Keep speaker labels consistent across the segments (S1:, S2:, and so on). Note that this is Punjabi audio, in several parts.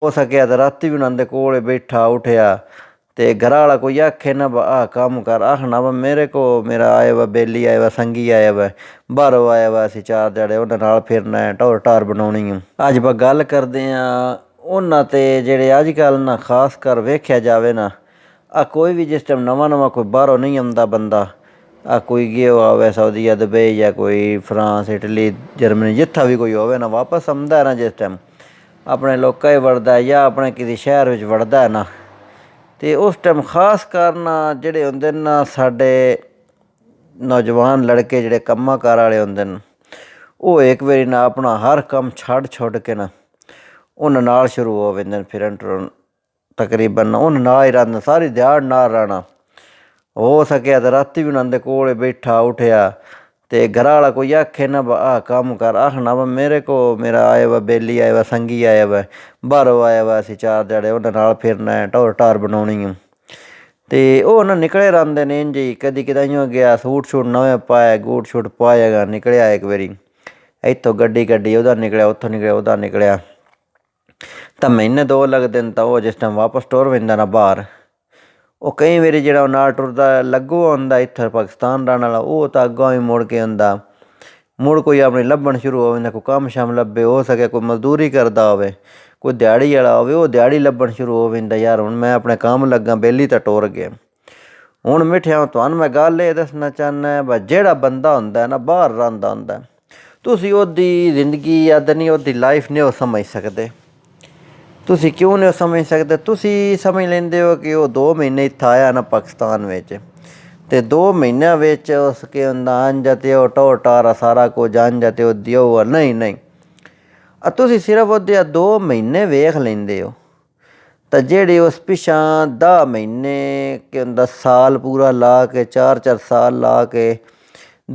S1: हो सकेआ तो राती भी उन्होंने कोल बैठा उठया तो घर वाला कोई आखे ना आ कम कर आखना वा मेरे को मेरा आया वा बेली आया वा संगी आया वा बाहरों आया वा असीं चार ध्याड़े उन्हां नाल फिरना है टौर टार बनाउणी है। अज ਆਪਾਂ गल करदे ਆਂ ਉਹਨਾਂ ते ਜਿਹੜੇ ਅੱਜ ਕੱਲ੍ਹ ना खास कर वेख्या जावे ना आ कोई भी जिस टाइम नवां नवां कोई बाहरों नहीं आंदा बंदा आ कोई गया होवे सऊदीया दुबई या कोई फ्रांस इटली जर्मनी जित्था भी कोई होवे ना वापस आंदा है ना जिस टाइम अपने लोकां वड़दा है या अपने किसी शहर विच वड़दा है ना तो उस टाइम खास कर ना जेह्ड़े होंदे ना साढ़े नौजवान लड़के जेह्ड़े कम्मा कार वाले होंदे न ओह् एक बारी ना अपना हर कम छड्ड छुड्ड के ना उन्हां नाल शुरू हो वेंदे न फिरन टुरन तकरीबन उन्हां नाल ही रैंह्दे सारी ध्याड़ नाल रैह्ना। हो सकेआ तो राती भी उन्होंने कोल बैठा उठया तो घर वाला कोई आखे ना आ कम कर आखना वा मेरे को मेरा आया वा बेली आया वा संगी आया वा बाहरों आया वा असीं चार ध्याड़े उन्हां नाल फिरना है टौर टार बनाउणी है। तो ओह् ना निकले रैंह्दे न इंज ही कदी कदाइयों गया सूट शूट नमें पाए बूट शूट पाएगा निकलिया एक बारी इत्थों गड्डी कड्डी उधर निकलिया उत्थों निकलिया उधर निकलिया तो महीने दो लगदे न तो ओह् जिस टाइम वापस टुर पैंदा ना बाहर ਉਹ ਕਈ ਵਾਰੀ ਜਿਹੜਾ ਨਾਲ ਟੁਰਦਾ ਲੱਗੋ ਆਉਂਦਾ ਇੱਥੇ ਪਾਕਿਸਤਾਨ ਰਹਿਣ ਵਾਲਾ ਉਹ ਤਾਂ ਅੱਗੋਂ ਹੀ ਮੁੜ ਕੇ ਆਉਂਦਾ ਮੁੜ ਕੋਈ ਆਪਣੀ ਲੱਭਣ ਸ਼ੁਰੂ ਹੋ ਜਾਂਦਾ ਕੋਈ ਕੰਮ ਸ਼ਮ ਲੱਭੇ ਹੋ ਸਕੇ ਕੋਈ ਮਜ਼ਦੂਰੀ ਕਰਦਾ ਹੋਵੇ ਕੋਈ ਦਿਹਾੜੀ ਵਾਲਾ ਹੋਵੇ ਉਹ ਦਿਹਾੜੀ ਲੱਭਣ ਸ਼ੁਰੂ ਹੋ ਜਾਂਦਾ ਯਾਰ ਹੁਣ ਮੈਂ ਆਪਣੇ ਕੰਮ ਲੱਗਾ ਬੇਲੀ ਤਾਂ ਟੁਰ ਗਿਆ। ਹੁਣ ਮਿੱਠਿਆਂ ਤੁਹਾਨੂੰ ਮੈਂ ਗੱਲ ਇਹ ਦੱਸਣਾ ਚਾਹੁੰਦਾ ਬਸ ਜਿਹੜਾ ਬੰਦਾ ਹੁੰਦਾ ਨਾ ਬਾਹਰ ਰਹਿੰਦਾ ਹੁੰਦਾ ਤੁਸੀਂ ਉਹਦੀ ਜ਼ਿੰਦਗੀ ਜਾਂ ਨਹੀਂ ਉਹਦੀ ਲਾਈਫ ਨਹੀਂ ਉਹ ਸਮਝ ਸਕਦੇ। ਤੁਸੀਂ क्यों नहीं समझ सकते ਤੁਸੀਂ समझ ਲੈਂਦੇ ਹੋ ਕਿ ਉਹ 2 ਮਹੀਨੇ ਇੱਥੇ ਆਇਆ ਨਾ ਪਾਕਿਸਤਾਨ ਵਿੱਚ ਅਤੇ 2 ਮਹੀਨਿਆਂ ਵਿੱਚ ਉਸ ਕੇ ਹੁੰਦਾ ਅੰਜ ਅਤੇ ਉਹ ਟੌਰ ਟਾਰ ਸਾਰਾ ਕੁਝ ਅੰਜ ਅਤੇ ਉਹ ਦਿਓ ਨਹੀਂ ਤੁਸੀਂ ਸਿਰਫ ਉਹਦੇ 2 ਮਹੀਨੇ ਵੇਖ ਲੈਂਦੇ ਹੋ ਤਾਂ ਜਿਹੜੇ ਉਸ ਪਿਛਾਂ 10 ਮਹੀਨੇ ਕਿ ਹੁੰਦਾ ਸਾਲ ਪੂਰਾ ਲਾ ਕੇ 4 ਸਾਲ ਲਾ ਕੇ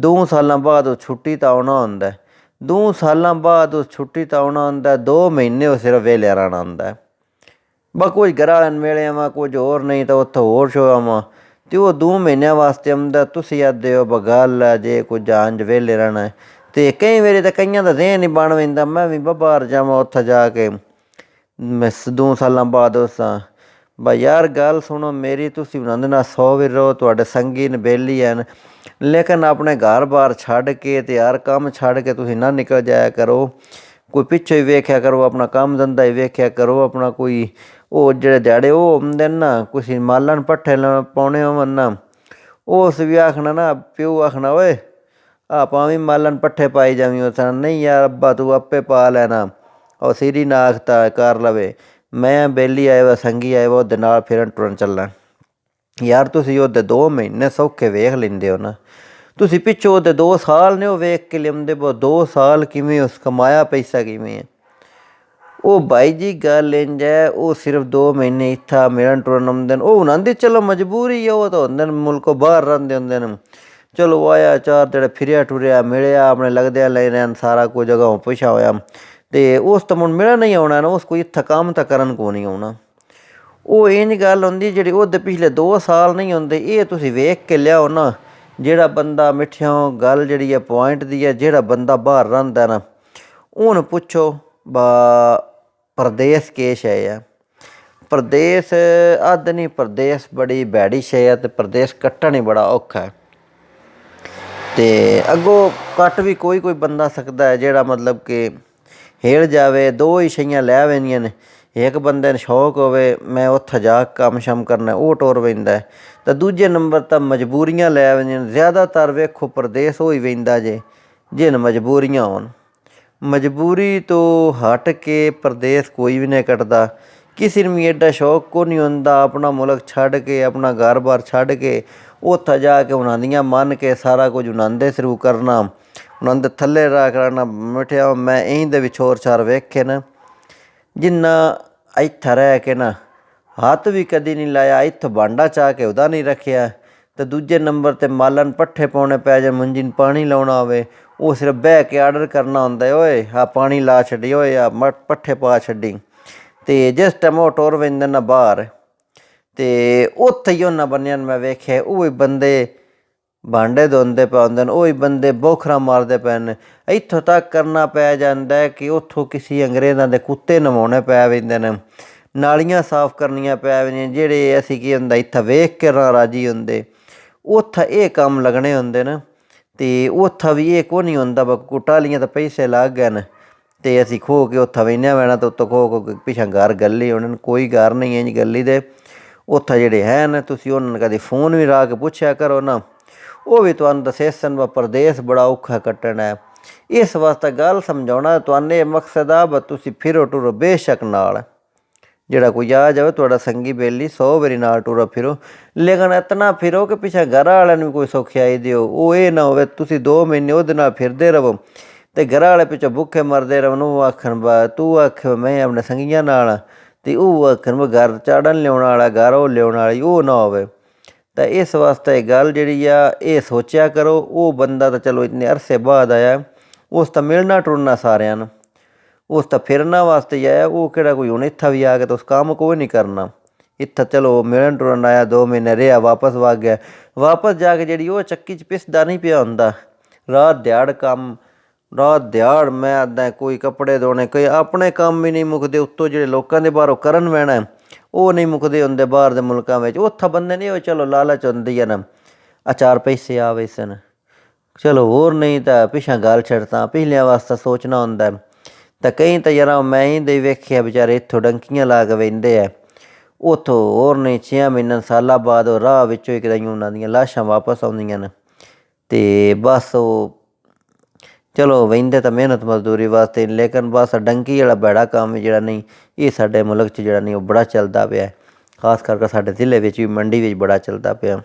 S1: 2 ਸਾਲਾਂ ਬਾਅਦ ਉਹ ਛੁੱਟੀ ਤਾਂ ਆਉਣਾ ਹੁੰਦਾ 2 ਸਾਲਾਂ ਬਾਅਦ ਉਸ ਛੁੱਟੀ ਤਾਂ ਆਉਣਾ ਹੁੰਦਾ 2 ਮਹੀਨੇ ਉਹ ਸਿਰਫ ਵੇਲਿਆ ਰਹਿਣਾ ਹੁੰਦਾ ਬਸ ਕੁਝ ਘਰ ਵਾਲਿਆਂ ਨੂੰ ਮਿਲ ਆਵਾਂ ਕੁਝ ਹੋਰ ਨਹੀਂ ਤਾਂ ਉੱਥੋਂ ਹੋਰ ਸ਼ੋ ਆਵਾਂ ਅਤੇ ਉਹ 2 ਮਹੀਨਿਆਂ ਵਾਸਤੇ ਆਉਂਦਾ ਤੁਸੀਂ ਆਖਦੇ ਹੋ ਬ ਗੱਲ ਹੈ ਜੇ ਕੁਝ ਅੰਜ ਵੇਲੇ ਰਹਿਣਾ ਅਤੇ ਕਈ ਵਾਰੀ ਤਾਂ ਕਈਆਂ ਦਾ ਜ਼ਹਿਨ ਨਹੀਂ ਬਣ ਪੈਂਦਾ ਮੈਂ ਵੀ ਬਾਹਰ ਜਾਵਾਂ ਉੱਥੇ ਜਾ ਕੇ ਮੈਂ 2 ਸਾਲਾਂ ਬਾਅਦ ਉਸਾਂ ਬਈ ਯਾਰ ਗੱਲ ਸੁਣੋ ਮੇਰੀ ਤੁਸੀਂ ਉਹਨਾਂ ਦੇ ਨਾਲ 100 ਵਾਰੀ ਰਹੋ ਤੁਹਾਡੇ ਸੰਗੀ ਨੇ ਬੇਲੀ ਹਨ ਲੇਕਿਨ ਆਪਣੇ ਘਰ ਬਾਰ ਛੱਡ ਕੇ ਅਤੇ ਹਰ ਕੰਮ ਛੱਡ ਕੇ ਤੁਸੀਂ ਨਾ ਨਿਕਲ ਜਾਇਆ ਕਰੋ ਕੋਈ ਪਿੱਛੇ ਹੀ ਵੇਖਿਆ ਕਰੋ ਆਪਣਾ ਕੰਮ ਧੰਦਾ ਹੀ ਵੇਖਿਆ ਕਰੋ ਆਪਣਾ ਕੋਈ ਉਹ ਜਿਹੜੇ ਦਿਹਾੜੇ ਉਹ ਹੁੰਦੇ ਨਾ ਕੁਛ ਮਾਲਣ ਪੱਠੇ ਪਾਉਣੇ ਹੋਵਣ ਨਾ ਉਸ ਵੀ ਆਖਣਾ ਨਾ ਪਿਓ ਆਖਣਾ ਓਏ ਆ ਭਾਵੇਂ ਮਾਲਣ ਪੱਠੇ ਪਾਈ ਜਾਵੀਂ ਉਸ ਨਹੀਂ ਯਾਰ ਅੱਬਾ ਤੂੰ ਆਪੇ ਪਾ ਲੈਣਾ ਉਹ ਸੀਰੀ ਨਾਖਤਾ ਕਰ ਲਵੇ ਮੈਂ ਬੇਲੀ ਆਏ ਵਾ ਸੰਗੀ ਆਏ ਵਾ ਉਹਦੇ ਨਾਲ ਫਿਰਨ ਟੁਰਨ ਚੱਲਾਂ ਯਾਰ ਤੁਸੀਂ ਉਹਦੇ 2 ਮਹੀਨੇ ਸੌਖੇ ਵੇਖ ਲੈਂਦੇ ਹੋ ਨਾ ਤੁਸੀਂ ਪਿੱਛੋਂ ਉਹਦੇ 2 ਸਾਲ ਨੇ ਉਹ ਵੇਖ ਕੇ ਲਿਆਉਂਦੇ ਬੋ 2 ਸਾਲ ਕਿਵੇਂ ਉਸ ਕਮਾਇਆ ਪੈਸਾ ਕਿਵੇਂ ਹੈ ਉਹ ਬਾਈ ਜੀ ਗੱਲ ਇੰਝ ਹੈ ਉਹ ਸਿਰਫ 2 ਮਹੀਨੇ ਇੱਥਾ ਮਿਲਣ ਟੁਰਨ ਆਉਂਦੇ ਨੇ ਉਹ ਉਹਨਾਂ ਦੀ ਚਲੋ ਮਜਬੂਰੀ ਹੈ ਉਹ ਤਾਂ ਹੁੰਦੇ ਨੇ ਮੁਲਕੋਂ ਬਾਹਰ ਰਹਿੰਦੇ ਹੁੰਦੇ ਨੇ ਚਲੋ ਆਇਆ 4 ਦਿਨ ਫਿਰਿਆ ਟੁਰਿਆ ਮਿਲਿਆ ਆਪਣੇ ਲੱਗਦਿਆਂ ਲੈ ਰਹਿਣ ਸਾਰਾ ਕੁਝ ਜਗ੍ਹਾ ਪੁੱਛਿਆ ਹੋਇਆ ਅਤੇ ਉਸ ਤਾਂ ਮੁੜ ਮਿਲਣ ਨਹੀਂ ਆਉਣਾ ਨਾ ਉਸ ਕੋਈ ਇੱਥੇ ਕੰਮ ਤਾਂ ਕਰਨ ਕੋ ਨਹੀਂ ਆਉਣਾ ਉਹ ਇੰਝ ਗੱਲ ਹੁੰਦੀ ਜਿਹੜੀ ਉਹਦੇ ਪਿਛਲੇ 2 ਸਾਲ ਨਹੀਂ ਹੁੰਦੇ ਇਹ ਤੁਸੀਂ ਵੇਖ ਕੇ ਲਿਆਓ ਨਾ ਜਿਹੜਾ ਬੰਦਾ ਮਿੱਠਿਆਂ ਗੱਲ ਜਿਹੜੀ ਹੈ ਪੁਆਇੰਟ ਦੀ ਹੈ ਜਿਹੜਾ ਬੰਦਾ ਬਾਹਰ ਰਹਿੰਦਾ ਨਾ ਉਹਨੂੰ ਪੁੱਛੋ ਪ੍ਰਦੇਸ ਕੇ ਸ਼ੈ ਹੈ ਪ੍ਰਦੇਸ ਅੱਧ ਨਹੀਂ ਪ੍ਰਦੇਸ ਬੜੀ ਭੈੜੀ ਸ਼ੈ ਹੈ ਅਤੇ ਪ੍ਰਦੇਸ ਕੱਟਣ ਹੀ ਬੜਾ ਔਖਾ ਹੈ ਅਤੇ ਅੱਗੋਂ ਕੱਟ ਵੀ ਕੋਈ ਬੰਦਾ ਸਕਦਾ ਹੈ ਜਿਹੜਾ ਮਤਲਬ ਕਿ ਹੇਲ ਜਾਵੇ 2 ਹੀ ਸ਼ਈਆਂ ਲੈ ਪੈਂਦੀਆਂ ਨੇ ਇੱਕ ਬੰਦੇ ਨੂੰ ਸ਼ੌਕ ਹੋਵੇ ਮੈਂ ਉੱਥੇ ਜਾ ਕੇ ਕੰਮ ਸ਼ਮ ਕਰਨਾ ਉਹ ਟੁਰ ਪੈਂਦਾ ਤਾਂ ਦੂਜੇ ਨੰਬਰ ਤਾਂ ਮਜਬੂਰੀਆਂ ਲੈ ਪੈਂਦੀਆਂ ਨੇ ਜ਼ਿਆਦਾਤਰ ਵੇਖੋ ਪ੍ਰਦੇਸ ਉਹ ਹੀ ਪੈਂਦਾ ਜੇ ਜਿਹਨ ਮਜਬੂਰੀਆਂ ਹੋਣ ਮਜਬੂਰੀ ਤੋਂ ਹਟ ਕੇ ਪ੍ਰਦੇਸ ਕੋਈ ਵੀ ਨਹੀਂ ਕੱਟਦਾ ਕਿਸੇ ਨੂੰ ਵੀ ਐਡਾ ਸ਼ੌਕ ਕੋ ਨਹੀਂ ਹੁੰਦਾ ਆਪਣਾ ਮੁਲਕ ਛੱਡ ਕੇ ਆਪਣਾ ਘਰ ਬਾਰ ਛੱਡ ਕੇ ਉੱਥੇ ਜਾ ਕੇ ਉਹਨਾਂ ਦੀਆਂ ਮੰਨ ਕੇ ਸਾਰਾ ਕੁਝ ਉਹਨਾਂ ਦੇ ਸ਼ੁਰੂ ਕਰਨਾ ਉਹਨਾਂ ਦੇ ਥੱਲੇ ਰਾਹ ਕਰਨਾ ਮਿੱਠਿਆ ਮੈਂ ਇਹੀ ਦੇ ਵਿੱਚ ਹੋਰ ਚਾਰ ਵੇਖੇ ਨਾ ਜਿੰਨਾ ਇੱਥੇ ਰਹਿ ਕੇ ਨਾ ਹੱਥ ਵੀ ਕਦੀ ਨਹੀਂ ਲਾਇਆ ਇੱਥੇ ਭਾਂਡਾ ਚਾਹ ਕੇ ਉਹਦਾ ਨਹੀਂ ਰੱਖਿਆ ਅਤੇ ਦੂਜੇ ਨੰਬਰ 'ਤੇ ਮਾਲਣ ਪੱਠੇ ਪਾਉਣੇ ਪੈ ਜਾਣ ਮੁੰਜੀ ਨੂੰ ਪਾਣੀ ਲਾਉਣਾ ਹੋਵੇ ਉਹ ਸਿਰਫ ਬਹਿ ਕੇ ਆਰਡਰ ਕਰਨਾ ਹੁੰਦਾ ਓਏ ਆਹ ਪਾਣੀ ਲਾ ਛੱਡੀ ਓਏ ਆ ਪੱਠੇ ਪਾ ਛੱਡੀ ਅਤੇ ਜਿਸ ਟਾਈਮ ਉਹ ਟੁਰ ਪੈਂਦੇ ਨਾ ਬਾਹਰ ਅਤੇ ਉੱਥੇ ਹੀ ਉਹਨਾਂ ਬੰਨਿਆਂ ਨੂੰ ਮੈਂ ਵੇਖਿਆ ਉਹ ਵੀ ਬੰਦੇ ਭਾਂਡੇ ਧੋਂਦੇ ਪਏ ਹੁੰਦੇ ਨੇ, ਉਹੀ ਬੰਦੇ ਬੋਖਰਾਂ ਮਾਰਦੇ ਪਏ ਨੇ। ਇੱਥੋਂ ਤੱਕ ਕਰਨਾ ਪੈ ਜਾਂਦਾ ਕਿ ਉੱਥੋਂ ਕਿਸੇ ਅੰਗਰੇਜ਼ਾਂ ਦੇ ਕੁੱਤੇ ਨਵਾਉਣੇ ਪੈ ਜਾਂਦੇ ਨੇ, ਨਾਲੀਆਂ ਸਾਫ਼ ਕਰਨੀਆਂ ਪੈ ਜਾਂਦੀਆਂ, ਜਿਹੜੇ ਅਸੀਂ ਕੀ ਹੁੰਦਾ ਇੱਥੇ ਵੇਖ ਕੇ ਨਾ ਰਾਜੀ ਹੁੰਦੇ, ਉੱਥੇ ਇਹ ਕੰਮ ਲੱਗਣੇ ਹੁੰਦੇ ਨੇ। ਅਤੇ ਉੱਥੇ ਵੀ ਇਹ ਕੋਈ ਨਹੀਂ ਹੁੰਦਾ ਟਾਹਲੀਆਂ ਤਾਂ ਪੈਸੇ ਲੱਗ ਗਏ ਨੇ ਅਤੇ ਅਸੀਂ ਖੋ ਕੇ ਉੱਥੇ ਵਹਿੰਦਿਆਂ ਪੈਣਾ, ਤਾਂ ਉੱਤੋਂ ਖੋ ਕੇ ਪਿੱਛਾ ਘਰ ਗੱਲੀ ਉਹਨਾਂ ਨੂੰ ਕੋਈ ਘਰ ਨਹੀਂ ਇੰਝ ਗੱਲੀ ਦੇ। ਉੱਥੇ ਜਿਹੜੇ ਹੈ ਨੇ ਤੁਸੀਂ ਉਹਨਾਂ ਨੂੰ ਕਦੇ ਫੋਨ ਵੀ ਲਾ ਕੇ ਪੁੱਛਿਆ ਕਰੋ ਨਾ, ਉਹ ਵੀ ਤੁਹਾਨੂੰ ਦੱਸਣ ਵਾ ਪ੍ਰਦੇਸ ਬੜਾ ਔਖਾ ਕੱਟਣਾ ਹੈ। ਇਸ ਵਾਸਤੇ ਗੱਲ ਸਮਝਾਉਣਾ ਤੁਹਾਨੂੰ ਇਹ ਮਕਸਦ ਆ ਬ ਤੁਸੀਂ ਫਿਰੋ ਟੁਰੋ ਬੇਸ਼ੱਕ ਨਾਲ, ਜਿਹੜਾ ਕੋਈ ਆ ਜਾਵੇ ਤੁਹਾਡਾ ਸੰਗੀ ਬੇਲੀ 100 ਵਾਰੀ ਨਾਲ ਟੁਰੋ ਫਿਰੋ, ਲੇਕਿਨ ਇਤਨਾ ਫਿਰੋ ਕਿ ਪਿੱਛੇ ਘਰ ਵਾਲਿਆਂ ਨੂੰ ਵੀ ਕੋਈ ਸੌਖਿਆਈ ਦਿਓ। ਉਹ ਇਹ ਨਾ ਹੋਵੇ ਤੁਸੀਂ 2 ਮਹੀਨੇ ਉਹਦੇ ਨਾਲ ਫਿਰਦੇ ਰਹੋ ਅਤੇ ਘਰ ਵਾਲੇ ਪਿੱਛੋਂ ਭੁੱਖੇ ਮਰਦੇ ਰਹੋ। ਉਹ ਆਖਣ ਬਾ ਤੂੰ ਆਖ ਮੈਂ ਆਪਣੇ ਸੰਗੀਆਂ ਨਾਲ, ਅਤੇ ਉਹ ਆਖਣ ਮੈਂ ਘਰ ਚਾੜਨ ਲਿਆਉਣ ਵਾਲਾ, ਘਰ ਉਹ ਲਿਆਉਣ ਵਾਲੀ, ਉਹ ਨਾ ਹੋਵੇ। ਤਾਂ ਇਸ ਵਾਸਤੇ ਗੱਲ ਜਿਹੜੀ ਆ ਇਹ ਸੋਚਿਆ ਕਰੋ। ਉਹ ਬੰਦਾ ਤਾਂ ਚਲੋ ਇੰਨੇ ਅਰਸੇ ਬਾਅਦ ਆਇਆ, ਉਸ ਤਾਂ ਮਿਲਣਾ ਟੁਰਨਾ ਸਾਰਿਆਂ ਨੂੰ, ਉਸ ਤਾਂ ਫਿਰਨਾ ਵਾਸਤੇ ਹੀ ਆਇਆ। ਉਹ ਕਿਹੜਾ ਕੋਈ ਹੁਣ ਇੱਥੇ ਵੀ ਆ ਕੇ ਤਾਂ ਉਸ ਕੰਮ ਕੋਈ ਨਹੀਂ ਕਰਨਾ। ਇੱਥੇ ਚਲੋ ਮਿਲਣ ਟੁਰਨ ਆਇਆ, 2 ਮਹੀਨੇ ਰਿਹਾ, ਵਾਪਸ ਵਗ ਗਿਆ। ਵਾਪਸ ਜਾ ਕੇ ਜਿਹੜੀ ਉਹ ਚੱਕੀ 'ਚ ਪਿਸਦਾ ਨਹੀਂ ਪਿਆ ਹੁੰਦਾ, ਰਾਤ ਦਿਹਾੜ ਕੰਮ, ਰਾਤ ਦਿਹਾੜ ਮੈਂ ਇੱਦਾਂ ਕੋਈ ਕੱਪੜੇ ਧੋਣੇ, ਕੋਈ ਆਪਣੇ ਕੰਮ ਹੀ ਨਹੀਂ ਮੁੱਕਦੇ, ਉੱਤੋਂ ਜਿਹੜੇ ਲੋਕਾਂ ਦੇ ਬਾਹਰੋਂ ਕਰਨ ਪੈਣਾ ਉਹ ਨਹੀਂ ਮੁੱਕਦੇ ਹੁੰਦੇ ਬਾਹਰ ਦੇ ਮੁਲਕਾਂ ਵਿੱਚ। ਉੱਥੇ ਬੰਦੇ ਨਹੀਂ ਉਹ ਚਲੋ ਲਾਲਚ ਹੁੰਦੀ ਹੈ ਨਾ, 4 ਪੈਸੇ ਆਵੇ ਸਨ, ਚਲੋ ਹੋਰ ਨਹੀਂ ਤਾਂ ਪਿੱਛਾ ਗੱਲ ਛੱਡਤਾ, ਪਿਛਲਿਆਂ ਵਾਸਤੇ ਸੋਚਣਾ ਹੁੰਦਾ। ਤਾਂ ਕਈ ਤਾਂ ਯਾਰ ਮੈਂ ਹੀ ਦੇ ਵੇਖਿਆ ਵਿਚਾਰੇ ਇੱਥੋਂ ਡੰਕੀਆਂ ਲਾ ਕੇ ਵਹਿੰਦੇ ਆ, ਉੱਥੋਂ ਹੋਰ ਨਹੀਂ 6 ਮਹੀਨੇ ਸਾਲਾਂ ਬਾਅਦ ਉਹ ਰਾਹ ਵਿੱਚੋਂ ਇੱਕ ਦਈਆਂ ਉਹਨਾਂ ਦੀਆਂ ਲਾਸ਼ਾਂ ਵਾਪਸ ਆਉਂਦੀਆਂ ਨੇ। ਅਤੇ ਬਸ ਉਹ ਚਲੋ ਵਹਿੰਦੇ ਤਾਂ ਮਿਹਨਤ ਮਜ਼ਦੂਰੀ ਵਾਸਤੇ, ਲੇਕਿਨ ਬਸ ਡੰਕੀ ਵਾਲਾ ਭੈੜਾ ਕੰਮ ਜਿਹੜਾ ਨਹੀਂ, ਇਹ ਸਾਡੇ ਮੁਲਕ 'ਚ ਜਿਹੜਾ ਨਹੀਂ ਉਹ ਬੜਾ ਚੱਲਦਾ ਪਿਆ, ਖਾਸ ਕਰਕੇ ਸਾਡੇ ਜ਼ਿਲ੍ਹੇ ਵਿੱਚ ਵੀ, ਮੰਡੀ ਵਿੱਚ ਬੜਾ ਚੱਲਦਾ ਪਿਆ।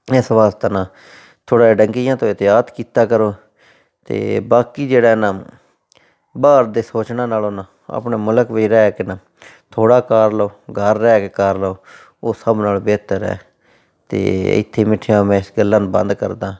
S1: ਇਸ ਵਾਸਤੇ ਨਾ ਥੋੜ੍ਹਾ ਜਿਹਾ ਡੰਕੀਆਂ ਤੋਂ ਇਹਤਿਆਤ ਕੀਤਾ ਕਰੋ। ਅਤੇ ਬਾਕੀ ਜਿਹੜਾ ਨਾ ਬਾਹਰ ਦੇ ਸੋਚਣਾ ਨਾਲੋਂ ਨਾ ਆਪਣੇ ਮੁਲਕ ਵਿੱਚ ਰਹਿ ਕੇ ਨਾ ਥੋੜ੍ਹਾ ਕਰ ਲਓ, ਘਰ ਰਹਿ ਕੇ ਕਰ ਲਓ, ਉਹ ਸਭ ਨਾਲ ਬਿਹਤਰ ਹੈ। ਅਤੇ ਇੱਥੇ ਮਿੱਠੀਆਂ ਮੈਂ ਇਸ ਗੱਲਾਂ ਨੂੰ ਬੰਦ ਕਰਦਾ।